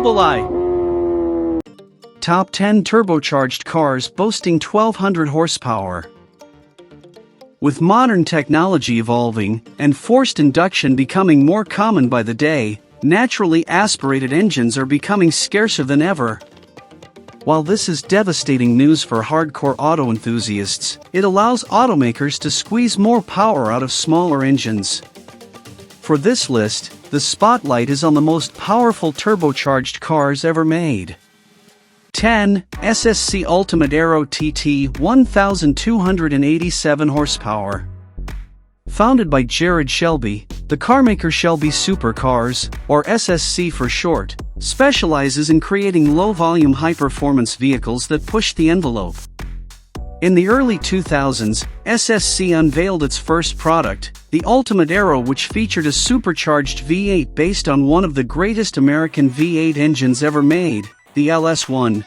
Mobili. Top 10 turbocharged cars boasting 1200 horsepower. With modern technology evolving and forced induction becoming more common by the day, naturally aspirated engines are becoming scarcer than ever. While this is devastating news for hardcore auto enthusiasts, it allows automakers to squeeze more power out of smaller engines. For this list, the spotlight is on the most powerful turbocharged cars ever made. 10. SSC Ultimate Aerot TT 1287 horsepower. Founded by Jared Shelby, the carmaker Shelby Supercars, or SSC for short, specializes in creating low-volume high-performance vehicles that push the envelope. In the early 2000s, SSC unveiled its first product, the Ultimate Aero, which featured a supercharged V8 based on one of the greatest American V8 engines ever made, the LS1.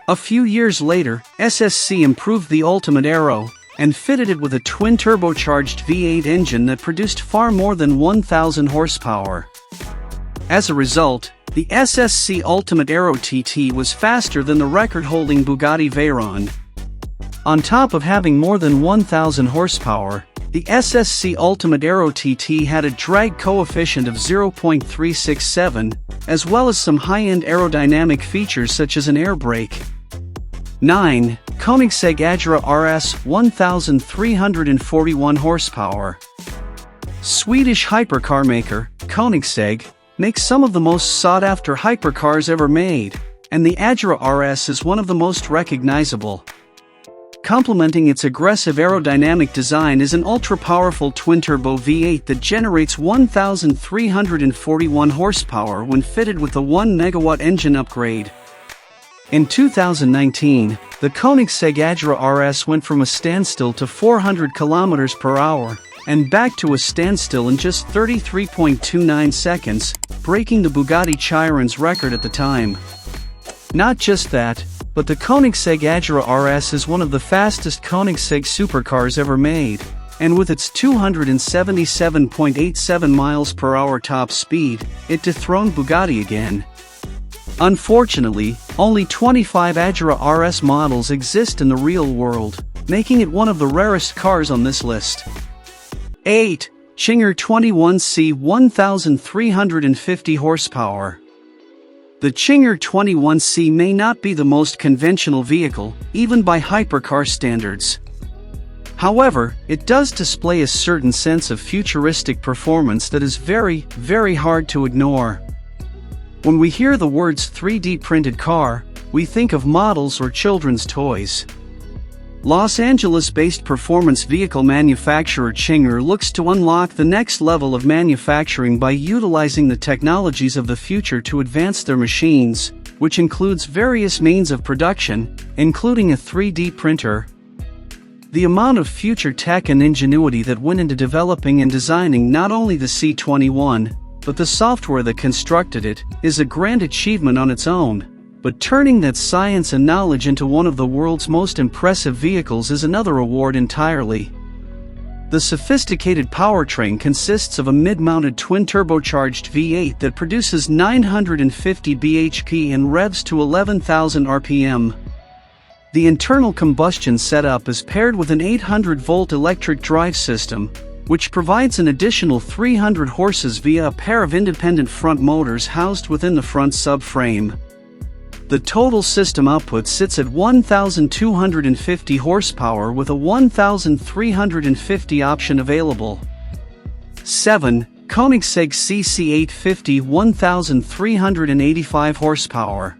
A few years later, SSC improved the Ultimate Aero and fitted it with a twin-turbocharged V8 engine that produced far more than 1,000 horsepower. As a result, the SSC Ultimate Aero TT was faster than the record-holding Bugatti Veyron. On top of having more than 1,000 horsepower, the SSC Ultimate Aero TT had a drag coefficient of 0.367, as well as some high-end aerodynamic features such as an air brake. 9. Koenigsegg Agera RS 1341 horsepower. Swedish hypercar maker, Koenigsegg, makes some of the most sought-after hypercars ever made, and the Agera RS is one of the most recognizable. Complementing its aggressive aerodynamic design is an ultra-powerful twin-turbo V8 that generates 1,341 horsepower when fitted with a 1 megawatt engine upgrade. In 2019, the Koenigsegg Agera RS went from a standstill to 400 km per hour, and back to a standstill in just 33.29 seconds, breaking the Bugatti Chiron's record at the time. Not just that, but the Koenigsegg Agera RS is one of the fastest Koenigsegg supercars ever made, and with its 277.87 miles per hour top speed, it dethroned Bugatti again. Unfortunately, only 25 Agera RS models exist in the real world, making it one of the rarest cars on this list. 8. Chinger 21C 1350 horsepower. The Chinger 21C may not be the most conventional vehicle, even by hypercar standards. However, it does display a certain sense of futuristic performance that is very, very hard to ignore. When we hear the words 3D printed car, we think of models or children's toys. Los Angeles-based performance vehicle manufacturer Chinger looks to unlock the next level of manufacturing by utilizing the technologies of the future to advance their machines, which includes various means of production, including a 3D printer. The amount of future tech and ingenuity that went into developing and designing not only the C21, but the software that constructed it, is a grand achievement on its own. But turning that science and knowledge into one of the world's most impressive vehicles is another award entirely. The sophisticated powertrain consists of a mid-mounted twin-turbocharged V8 that produces 950 bhp and revs to 11,000 rpm. The internal combustion setup is paired with an 800-volt electric drive system, which provides an additional 300 horses via a pair of independent front motors housed within the front subframe. The total system output sits at 1,250 horsepower with a 1,350 option available. 7. Koenigsegg CC850 1385 horsepower.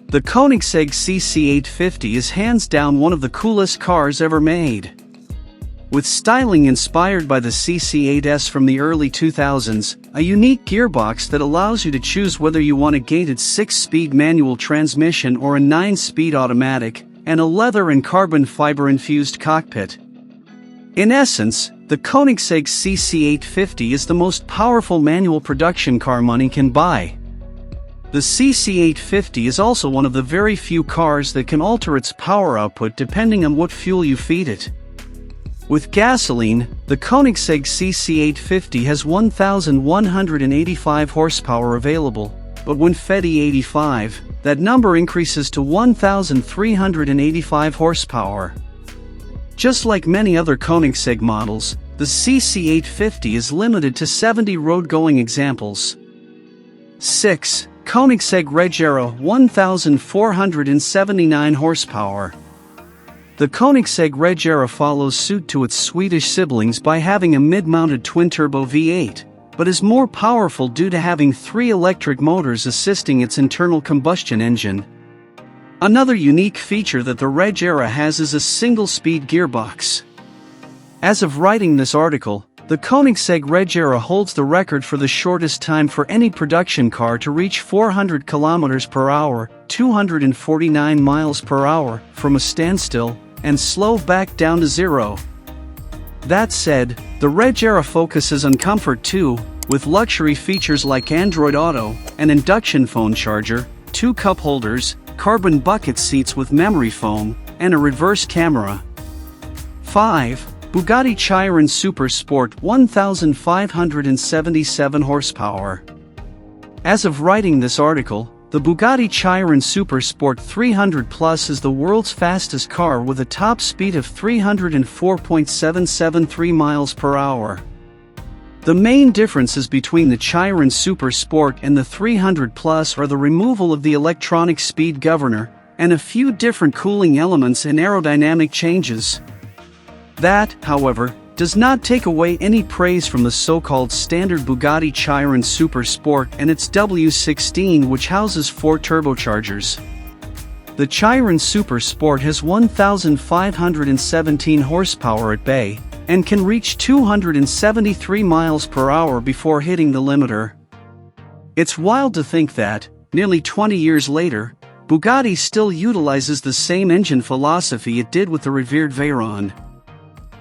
The Koenigsegg CC850 is hands down one of the coolest cars ever made. With styling inspired by the CC8S from the early 2000s, a unique gearbox that allows you to choose whether you want a gated 6-speed manual transmission or a 9-speed automatic, and a leather and carbon fiber-infused cockpit. In essence, the Koenigsegg CC850 is the most powerful manual production car money can buy. The CC850 is also one of the very few cars that can alter its power output depending on what fuel you feed it. With gasoline, the Koenigsegg CC850 has 1,185 horsepower available, but when fed E85, that number increases to 1,385 horsepower. Just like many other Koenigsegg models, the CC850 is limited to 70 road-going examples. 6. Koenigsegg Regera 1,479 horsepower. The Koenigsegg Regera follows suit to its Swedish siblings by having a mid-mounted twin-turbo V8, but is more powerful due to having 3 electric motors assisting its internal combustion engine. Another unique feature that the Regera has is a single-speed gearbox. As of writing this article, the Koenigsegg Regera holds the record for the shortest time for any production car to reach 400 km per hour, 249 miles per hour, from a standstill, and slow back down to zero. That said, the Regera focuses on comfort too, with luxury features like Android Auto, an induction phone charger, 2 cup holders, carbon bucket seats with memory foam, and a reverse camera. 5. Bugatti Chiron Super Sport 1,577 horsepower. As of writing this article, the Bugatti Chiron Super Sport 300 Plus is the world's fastest car with a top speed of 304.773 miles per hour. The main differences between the Chiron Super Sport and the 300 Plus are the removal of the electronic speed governor, and a few different cooling elements and aerodynamic changes. That, however, does not take away any praise from the so-called standard Bugatti Chiron Super Sport and its W16, which houses 4 turbochargers. The Chiron Super Sport has 1,517 horsepower at bay, and can reach 273 miles per hour before hitting the limiter. It's wild to think that, nearly 20 years later, Bugatti still utilizes the same engine philosophy it did with the revered Veyron.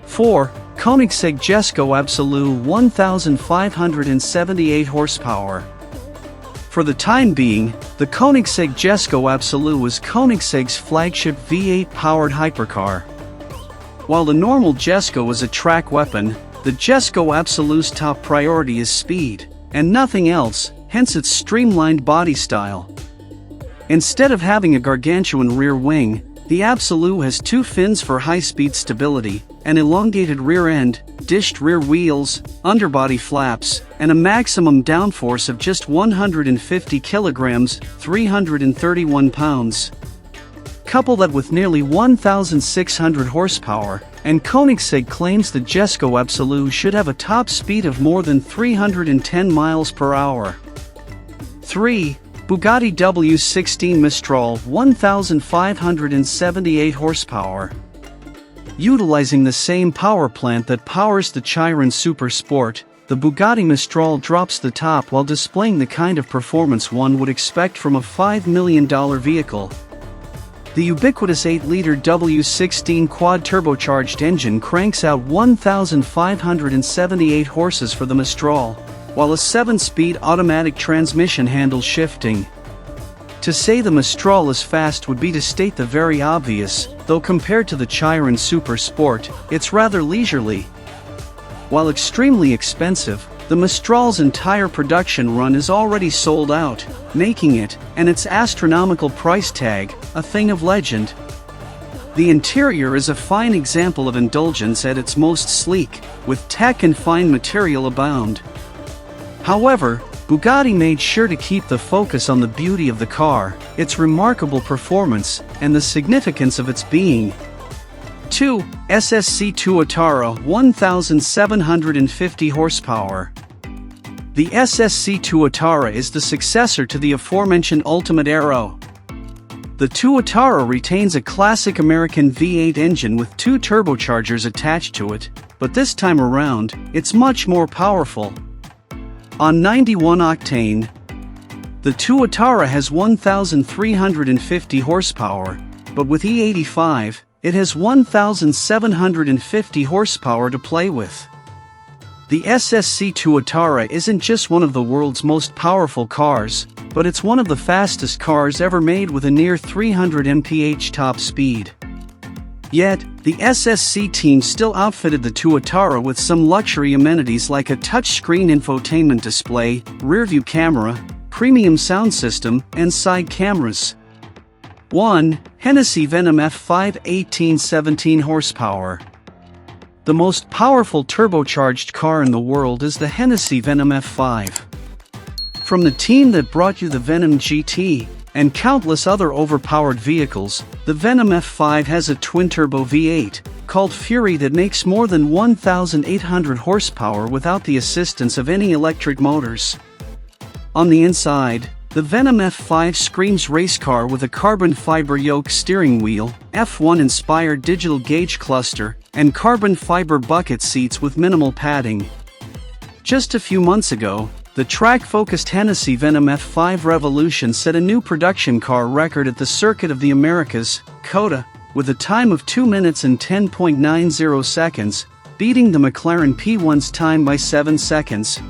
4. Koenigsegg Jesco Absolute 1,578 horsepower. For the time being, the Koenigsegg Jesco Absolute is Koenigsegg's flagship V8-powered hypercar. While the normal Jesko is a track weapon, the Jesko Absolute's top priority is speed, and nothing else, hence its streamlined body style. Instead of having a gargantuan rear wing, the Absolute has 2 fins for high-speed stability, an elongated rear end, dished rear wheels, underbody flaps, and a maximum downforce of just 150 kilograms, 331 pounds. Couple that with nearly 1,600 horsepower, and Koenigsegg claims the Jesko Absolute should have a top speed of more than 310 miles per hour. 3. Bugatti W16 Mistral 1,578 horsepower. Utilizing the same power plant that powers the Chiron Super Sport, the Bugatti Mistral drops the top while displaying the kind of performance one would expect from a $5 million vehicle. The ubiquitous 8-liter W16 quad-turbocharged engine cranks out 1,578 horses for the Mistral, while a 7-speed automatic transmission handles shifting. To say the Mistral is fast would be to state the very obvious, though compared to the Chiron Super Sport, it's rather leisurely. While extremely expensive, the Mistral's entire production run is already sold out, making it, and its astronomical price tag, a thing of legend. The interior is a fine example of indulgence at its most sleek, with tech and fine material abound. However, Bugatti made sure to keep the focus on the beauty of the car, its remarkable performance, and the significance of its being. 2. SSC Tuatara 1,750 horsepower. The SSC Tuatara is the successor to the aforementioned Ultimate Aero. The Tuatara retains a classic American V8 engine with 2 turbochargers attached to it, but this time around, it's much more powerful. On 91 octane, the Tuatara has 1,350 horsepower, but with E85, it has 1,750 horsepower to play with. The SSC Tuatara isn't just one of the world's most powerful cars, but it's one of the fastest cars ever made with a near 300 mph top speed. Yet, the SSC team still outfitted the Tuatara with some luxury amenities like a touchscreen infotainment display, rearview camera, premium sound system and side cameras. 1. Hennessy Venom F5 1817 horsepower. The most powerful turbocharged car in the world is the Hennessy Venom F5. From the team that brought you the Venom GT and countless other overpowered vehicles, the Venom F5 has a twin-turbo V8 called Fury that makes more than 1,800 horsepower without the assistance of any electric motors. On the inside, the Venom F5 screams race car with a carbon fiber yoke steering wheel, F1-inspired digital gauge cluster, and carbon fiber bucket seats with minimal padding. Just a few months ago, the track-focused Hennessy Venom F5 Revolution set a new production car record at the Circuit of the Americas, COTA, with a time of 2 minutes and 10.90 seconds, beating the McLaren P1's time by 7 seconds.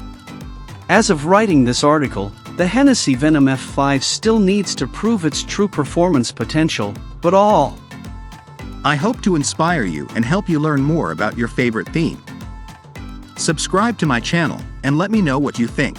As of writing this article, the Hennessy Venom F5 still needs to prove its true performance potential, but I hope to inspire you and help you learn more about your favorite theme. Subscribe to my channel and let me know what you think.